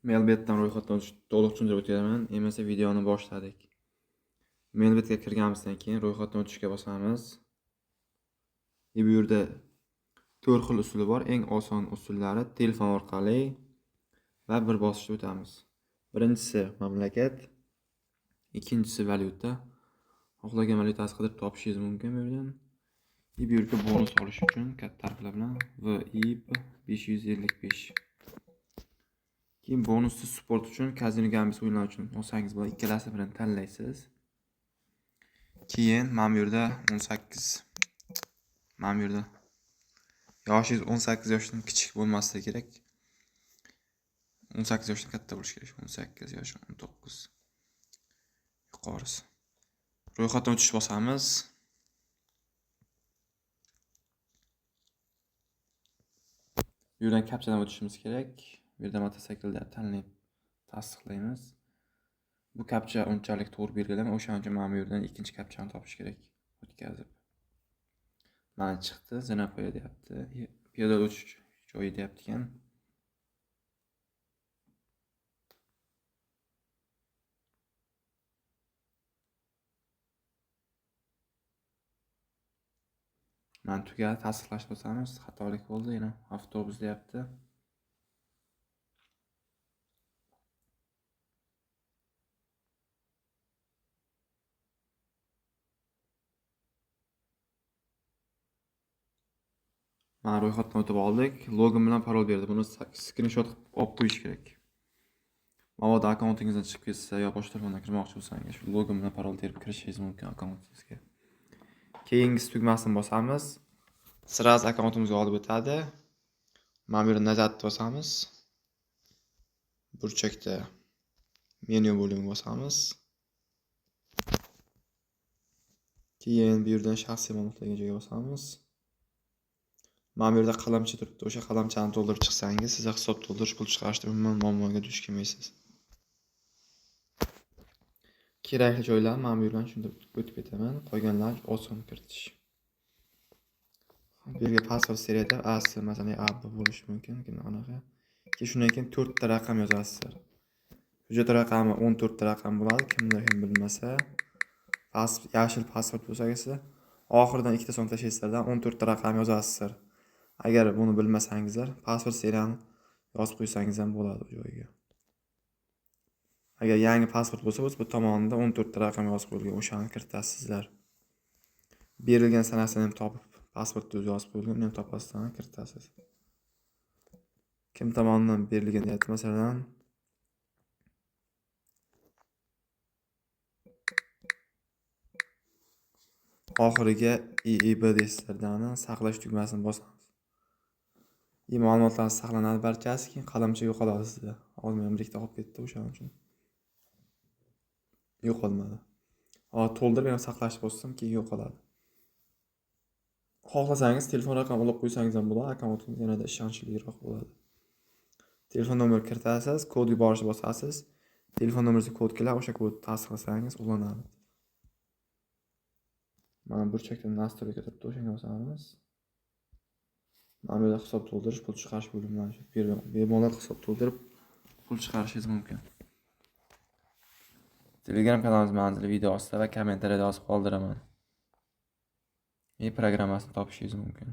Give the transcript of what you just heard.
Mailbetdan ro'yxatdan to'liq tushuntirib o'taman. Emasda videoni boshladik. Mailbetga kirganimizdan keyin ro'yxatdan o'tishga bosamiz. Bu yerda 4 xil usuli bor. Eng oson usullari telefon orqali va bir bosishda o'tamiz. Birinchisi mamlakat, ikkinchisi valyuta. Xohlagan valyutasi qidirib topishingiz mumkin bu yerdan. Bu yerga bonus olish uchun katta harflar bilan VIP 555. Keyin bonusli sport uchun Casino Gambit o'yinlar uchun olsangiz bo'ladi. Ikkalasi bilan tanlaysiz. Keyin mana bu yerda 18. Mana bu yerda yoshingiz 18 yoshdan kichik bo'lmasligi kerak. 18 yoshdan katta bo'lishi kerak. 18 yosh, 19 yuqorisi. Ro'yxatdan o'tish bosamiz. Bu yerdan kapchadan o'tishimiz kerak. Bu yerda mototsiklda tanlab tasdiqlaymiz. Bu kapcha unchalik to'g'ri belgilanmay, o'shaning uchun mana bu yerdan ikkinchi kapchani topish kerak. O'tkazib. Mana chiqdi, Zinapoya deyapti. Piyoda o'tish joyi deyapti ekan. Mana tugadi, tasdiqlash bosamiz. Xatolik bo'ldi, yana avtobus deyapti. Mana ro'yxatdan o'tib oldik. Login bilan parol berdi. Buni skrinshot olib qo'yish kerak. Mabodo akkauntingizdan chiqib ketsa yo boshqa telefondan kirmoqchi bo'lsangiz, shu login bilan parol terib kirishingiz mumkin akkauntingizga. Keyingisi tugmasini bosamiz. Sraz akkauntimizga olib o'tadi. Mana bu yerda nazarni bosamiz. Burchakda menyu bo'limiga bosamiz. Keyin bu yerdan shaxsiy ma'lumotlarga joyga bosamiz. Mana bu yerda qalamcha turibdi. O'sha qalamchani to'ldirib chiqsangiz, sizga hisob to'ldirish, pul chiqarishda umuman muammoga duch kelmaysiz. Kerakli joylar mana bu yerdan tushuntirib o'tib ketaman. Qolganlar oson kiritish. Bu yerga pasport seriyada A, masalan, A bo'lishi mumkin, anaqa. Keyin shundan keyin 4 ta raqam yozasiz. Hujjat raqami 14 ta raqam bo'ladi. Kimlar ham bilmasa, yashil pasport bo'lsa esa oxiridan 2 ta so'm tashlaysizlardan 14 ta raqam yozasizlar. Agar buni bilmasangizlar, pasport seriyani yozib qo'ysangiz ham bo'ladi bu joyga. Agar yangi pasport bo'lsa, bu tomonida 14 ta raqam yozib qo'yilgan, o'shani kiritasizlar. Berilgan sanasini ham topib, pasportda yozib qo'yilgan, uni ham topasizlar, kiritasiz. Kim tomonidan berilgan deyapti, masalan, oxiriga IIB deysizlardan saqlash tugmasini bosamiz. Ma'lumotlar saqlanadi barchasi, keyin qalamcha yo'qoladi sizda. Hozir men birikta olib ketdi o'shaning uchun. Yo'qolmadi. To'ldirib ham saqlashni bossam, keyin yo'qoladi. Xohlasangiz telefon raqamini olib qo'ysangiz ham bo'ladi, akkauntingiz yanada ishonchliroq bo'ladi. Telefon nomerini kiritasiz, kod yuborishni bosasiz. Telefon nomeringizga kod keladi, o'sha kodni tasdiqlasangiz ulanadi. Mana burchakda nastroyga turibdi, o'shanga bosamiz. Mana bu yerda hisob to'ldirish, pul chiqarish bo'limi mavjud. Bemalol hisob to'ldirib pul chiqarishingiz mumkin. Telegram kanalimiz manzili video ostida va kommentariyada yozib qoldiraman. Programmasini topishingiz mumkin.